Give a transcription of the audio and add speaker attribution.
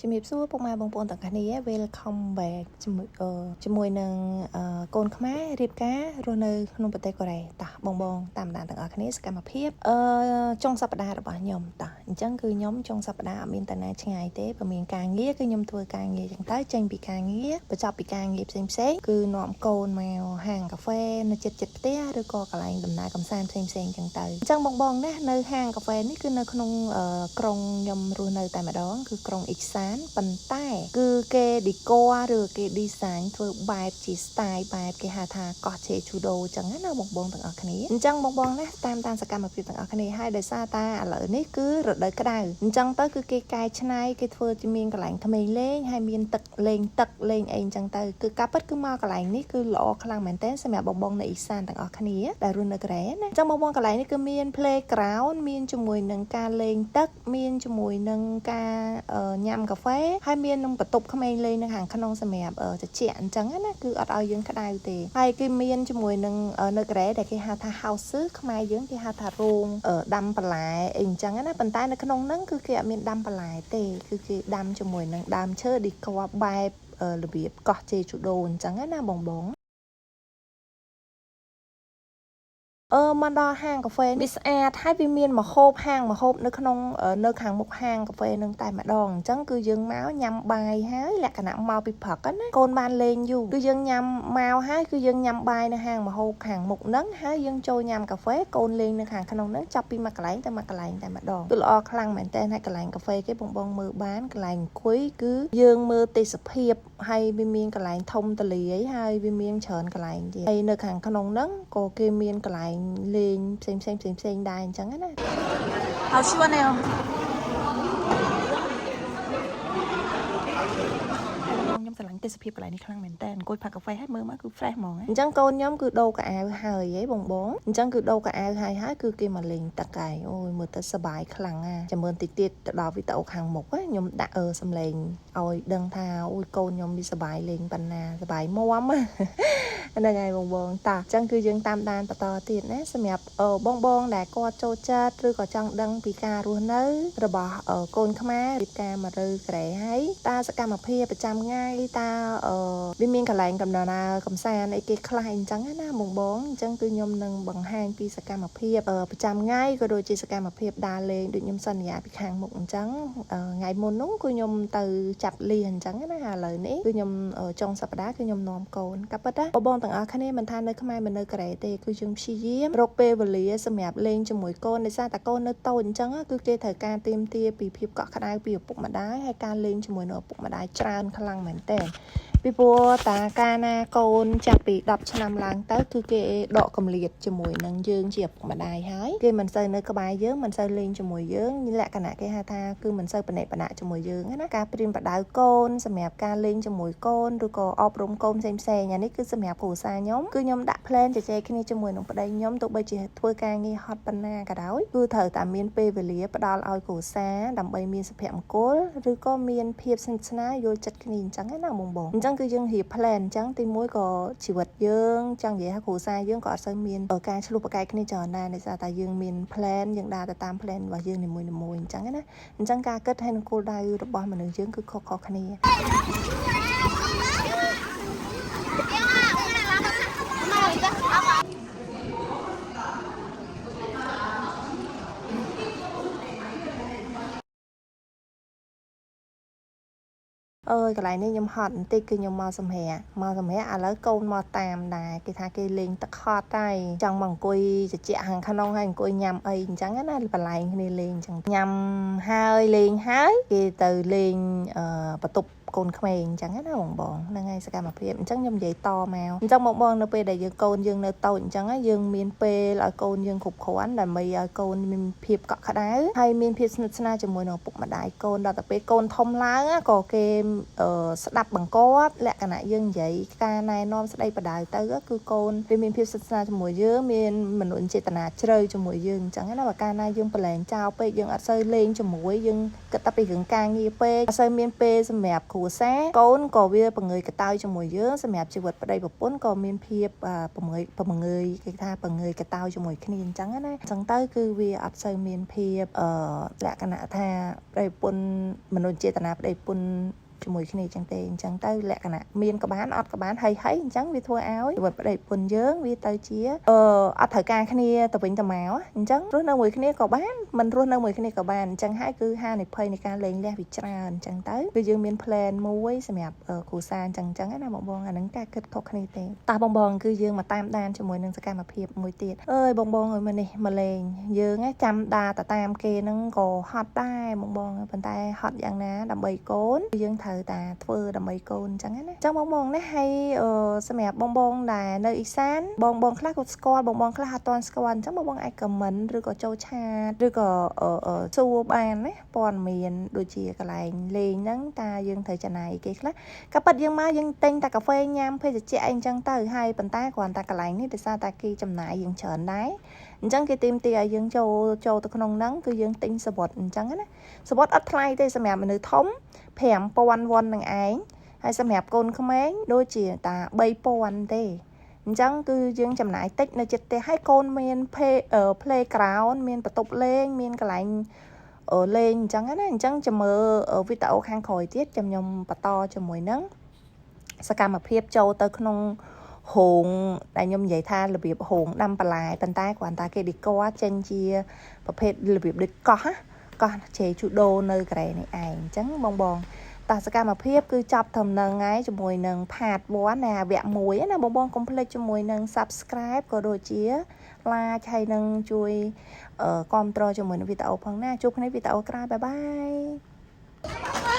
Speaker 1: ជំរាបសួរពុកម៉ែបងប្អូនទាំងអស់គ្នា Welcome back ជាមួយនឹងកូនខ្មែររៀបការរស់នៅក្នុងប្រទេសកូរ៉េតោះបងតាមដានទាំងអស់គ្នាសកម្មភាពចុងសប្តាហ៍របស់ខ្ញុំតោះអញ្ចឹងគឺខ្ញុំចុងសប្តាហ៍អត់មានតាណាឆ្ងាយទេព្រោះមានការងារគឺខ្ញុំធ្វើការងារអញ្ចឹងទៅចេញពីការងារបញ្ចប់ពីការងារផ្សេងគឺនាំកូនមកហាងកាហ្វេនៅជិតផ្ទះឬក៏កន្លែងដំណើរកម្សាន្តផ្សេងអញ្ចឹងទៅអញ្ចឹងបងណានៅហាងកាហ្វេនេះគឺនៅក្នុងក្រុងខ្ញុំរស់នៅតែម្ដងគឺក្រុងអ៊ីសានប៉ុន្តែគឺគេ decor ឬគេ design ធ្វើបែបជា style បែបគេហៅថាកោះជេជូដូអញ្ចឹងណាបងទាំងអស់គ្នាអញ្ចឹងបងណាតាមសកម្មភាពទាំងអស់គ្នាហើយដោយសារតែឥឡូវនេះគឺរដូវក្តៅអញ្ចឹងទៅគឺគេកែច្នៃគេធ្វើជាមានកន្លែងក្មេងលេងហើយមានទឹកលេងអីអញ្ចឹងទៅគឺការពិតគឺមកកន្លែងនេះគឺល្អខ្លាំងមែនទែនសម្រាប់បងនៅអ៊ីសានទាំងអស់គ្នាដែលរស់នៅកូរ៉េណាអញ្ចឹងបងកន្លែងនេះគឺមាន playground មានជាមួយនឹងការលេងទឹកមានជាមួយនឹងការញ៉ាំកាហ្វេហើយមាននឹងបន្ទប់ក្មេងលេងនៅខាងក្នុងសម្រាប់ត្រជាក់អញ្ចឹងណាគឺអត់ឲ្យយើងក្តៅទេហើយគេមានជាមួយនឹងនៅកូរ៉េដែលគេហៅថា house ខ្មែរយើងគេហៅថារោងដាំបន្លែអីអញ្ចឹងណាប៉ុន្តែនៅក្នុងហ្នឹងគឺគេអត់មានដាំបន្លែទេគឺគេដាំជាមួយនឹងដើមឈើឌីក័របែបរបៀបកោះជេជូដូអញ្ចឹងណាបងមកដល់ហាងកាហ្វេនេះស្អាតហើយវាមានម្ហូបហាងម្ហូបនៅក្នុងនៅខាងមុខហាងកាហ្វេនឹងតែម្ដងអញ្ចឹងគឺយើងមកញ៉ាំបាយហើយលក្ខណៈមកពីព្រឹកណាកូនបានលេងយូរគឺយើងញ៉ាំមកហើយគឺយើងញ៉ាំបាយនៅហាងម្ហូបខាងមុខហ្នឹងហើយយើងចូលញ៉ាំកាហ្វេកូនលេងនៅខាងក្នុងហ្នឹងចាប់ពីមួយកន្លែងទៅមួយកន្លែងតែម្ដងគឺល្អខ្លាំងមែនតើហើយកន្លែងកាហ្វេគេបងមើលបានកន្លែងអង្គុយគឺយើងមើលទេសភាពហើយវាមានកន្លែងធំទលាយហើយវាមានច្រើនកន្លែងទៀតហើយនៅខាងក្នុងហ្នឹងក៏គេមានកន្លែងលេងផ្សេងដែរអញ្ចឹងណាហៅឈ្មោះណាខ្ញុំស្រឡាញ់ទេសភាពកន្លែងនេះខ្លាំងមែនតើអង្គុយផឹកកាហ្វេហើយមើលមកគឺ fresh ហ្មងអញ្ចឹងកូនខ្ញុំគឺដូរកៅអៅហើយហីបងអញ្ចឹងគឺដូរកៅអៅហើយគឺគេមកលេងទឹកហើយអូយមើលទៅសប្បាយខ្លាំងណាចាំមើលតិចទៀតទៅដល់វីដេអូខាងមុខខ្ញុំដាក់សំឡេងឲ្យដឹងថាអូយកូនខ្ញុំវាសប្បាយលេងប៉ុណ្ណាសប្បាយមាំហ្នឹងហើយបងតាអញ្ចឹងគឺយើងតាមដានបន្តទៀតណាសម្រាប់បងដែលគាត់ចូលចិត្តឬក៏ចង់ដឹងពីការរស់នៅរបស់កូនខ្មែររៀបការមកឬកូរ៉េហើយតើសកម្មភាពប្រចាំថ្ងៃតើវាមានកន្លែងកំណើកំសាន្តអីគេខ្លះអញ្ចឹងណាបងអញ្ចឹងគឺខ្ញុំនឹងបង្ហាញពីសកម្មភាពប្រចាំថ្ងៃក៏ដូចជាសកម្មភាពដើរលេងដូចខ្ញុំសន្យាពីខាងមុខអញ្ចឹងថ្ងៃមុននោះគឺខ្ញុំទៅចាប់លៀសអញ្ចឹងណាឥឡូវនេះគឺខ្ញុំចុងសប្តាហ៍គឺខ្ញុំនាំកូនកាពិតណាបងទាំងអស់គ្នាមិនថានៅខ្មែរមិននៅកូរ៉េទេគឺយើងព្យាយាមរកពេលវេលាសម្រាប់លេងជាមួយកូនដោយសារតែកូននៅតូចអញ្ចឹងគឺគេត្រូវការទាមទារពីភាពកក់ក្ដៅពីឪពុកម្ដាយហើយការលេងជាមួយនឹងឪពុកម្ដាយច្រើនខ្លាំងមែនតើពីព្រោះតាកាលណាកូនចាប់ពី10ឆ្នាំឡើងទៅគឺគេដកកម្លៀតជាមួយនឹងយើងជាឪពុកម្ដាយហើយគេមិនសូវនៅក្បែរយើងមិនសូវលេងជាមួយយើងលក្ខណៈគេហៅថាគឺមិនសូវបណិបណៈជាមួយយើងណាការព្រៀនបដៅកូនសម្រាប់ការលេងជាមួយកូនឬក៏អប់រំកូនផ្សេងអានេះគឺសម្រាប់គ្រួសារខ្ញុំគឺខ្ញុំដាក់ plan ជជែកគ្នាជាមួយនឹងប្តីខ្ញុំទោះបីជាធ្វើការងារហត់ប៉ុណ្ណាក៏ដោយគឺត្រូវតែមានពេលវេលាផ្ដល់ឲ្យគ្រួសារដើម្បីមានសុភមង្គលឬក៏មានភាពស្និទ្ធស្នាលយល់ចិត្តគ្នាអញ្ចឹងណាបងអញ្ចឹងគឺយើងរៀប plan អញ្ចឹងទីមួយក៏ជីវិតយើងចង់និយាយថាគ្រួសារយើងក៏អត់សូវមានការឆ្លោះប្រកែកគ្នាច្រើនដែរដោយសារតែយើងមាន plan យើងដើរទៅតាម plan របស់យើងនីមួយៗអញ្ចឹងណាអញ្ចឹងការគិតហើយនឹងគោលដៅរបស់មនុស្សយើងគឺខុសៗគ្នាកន្លែងនេះខ្ញុំហត់បន្តិចគឺខ្ញុំមកសម្រាប់ឥឡូវកូនមកតាមដែរគេថាគេលេងទឹកហត់ហើយចង់មកអង្គុយជជែកខាងក្នុងហើយអង្គុយញ៉ាំអីអញ្ចឹងណាបន្លែងគ្នាលេងអញ្ចឹងញ៉ាំហើយលេងហើយគេទៅលេងបន្ទប់កូនក្មេងអញ្ចឹងណាបងហ្នឹងហើយសកម្មភាពអញ្ចឹងខ្ញុំនិយាយតមកអញ្ចឹងបងនៅពេលដែលយើងកូនយើងនៅតូចអញ្ចឹងយើងមានពេលឲ្យកូនយើងគ្រប់គ្រាន់ដើម្បីឲ្យកូនមានភាពកក់ក្ដៅហើយមានភាពស្និទ្ធស្នាលជាមួយនឹងឪពុកម្ដាយកូនដល់តែពេលកូនធំឡើងក៏គេស្ដាប់បង្គាប់លក្ខណៈយើងនិយាយការណែនាំស្ដីបដៅទៅគឺកូនវាមានភាពស្និទ្ធស្នាលជាមួយយើងមានមនោចេតនាជ្រៅជាមួយយើងអញ្ចឹងណាបើកាលណាយើងប្រឡែងចោលពេកយើងអត់សូវលេងជាមួយយើងគិតតែពីរឿងការងារពេកអត់សូវមានពេលសម្រាប់គ្រួ គ្រួសារកូនក៏វាបង្ងើយកតើជាមួយយើងសម្រាប់ជីវិតប្តីប្រពន្ធក៏មានភាពបង្ងើយគេថាបង្ងើយកតើជាមួយគ្នាអញ្ចឹងណាអញ្ចឹងទៅគឺវាអត់សូវមានភាពលក្ខណៈថាប្តីប្រពន្ធមនុស្សចេតនាប្តីប្រពន្ធជាមួយគ្នាចឹងទេអញ្ចឹងទៅលក្ខណៈមានក៏បានអត់ក៏បានហើយអញ្ចឹងវាធ្វើឲ្យជីវិតប្តីប្រពន្ធយើងវាទៅជាអត់ត្រូវការគ្នាទៅវិញទៅមកអញ្ចឹងរស់នៅមួយគ្នាក៏បានមិនរស់នៅមួយគ្នាក៏បានអញ្ចឹងហើយគឺហានិភ័យនៃការលែងលះវាច្រើនអញ្ចឹងទៅគឺយើងមាន plan មួយសម្រាប់គ្រួសារអញ្ចឹងណាបងអាហ្នឹងការគិតខុសគ្នាទេតើបងគឺយើងមកតាមដានជាមួយនឹងសកម្មភាពមួយទៀតអើយបងអើយមកនេះមកលេងយើងចាំដាតតាមគេហ្នឹងក៏ហត់ដែរបងប៉ុន្តែហត់យ៉ាងណាដើម្បីកូនយើងត្រូវតែធ្វើដើម្បីកូនអញ្ចឹងណាអញ្ចឹងបងណាហើយសម្រាប់បងដែលនៅអ៊ីសានបងខ្លះក៏ស្គាល់បងខ្លះអត់ទាន់ស្គាល់អញ្ចឹងបងអាច comment ឬក៏ចូលឆាតឬក៏សួរបានណាព័ត៌មានដូចជាកន្លែងលេងហ្នឹងតើយើងត្រូវចំណាយគេខ្លះក៏ប៉ិតយើងមកយើងទិញតែកាហ្វេញ៉ាំភេសជ្ជៈអីអញ្ចឹងទៅហើយប៉ុន្តែគ្រាន់តែកន្លែងនេះដោយសារតែគេចំណាយយើងច្រើនដែរអញ្ចឹងគេទាមទារឲ្យយើងចូលទៅក្នុងហ្នឹងគឺយើងទិញសបុតអញ្ចឹងណាសបុតអត់ថ្លៃទេសម្រាប់មនុស្សធំ 5,000 វ៉ុននឹងឯងហើយសម្រាប់កូនក្មេងដូចជាតា 3,000 ទេអញ្ចឹងគឺយើងចំណាយតិចនៅចិត្តផ្ទះហើយកូនមាន playground មានបន្ទប់លេងមានកន្លែងលេងអញ្ចឹងណាអញ្ចឹងចាំមើលវីដេអូខាងក្រោយទៀតខ្ញុំបន្តជាមួយនឹងសកម្មភាពចូលទៅក្នុងហោងដែលខ្ញុំនិយាយថារបៀបហោងដាំបន្លែប៉ុន្តែគ្រាន់តែគេឌីក័រចេញជាប្រភេទរបៀបដូចកោះជេជូដូនៅកូរ៉េនេះឯងអញ្ចឹងបងតើសកម្មភាពគឺចាប់ត្រឹមនឹងហើយជាមួយនឹង part 1 ណាវគ្គ 1 ណាបងកុំភ្លេចជាមួយនឹង subscribe ក៏ដូចជា like ហើយនឹងជួយគាំទ្រជាមួយនឹងវីដេអូផងណាជួបគ្នាវីដេអូក្រោយបាយបាយ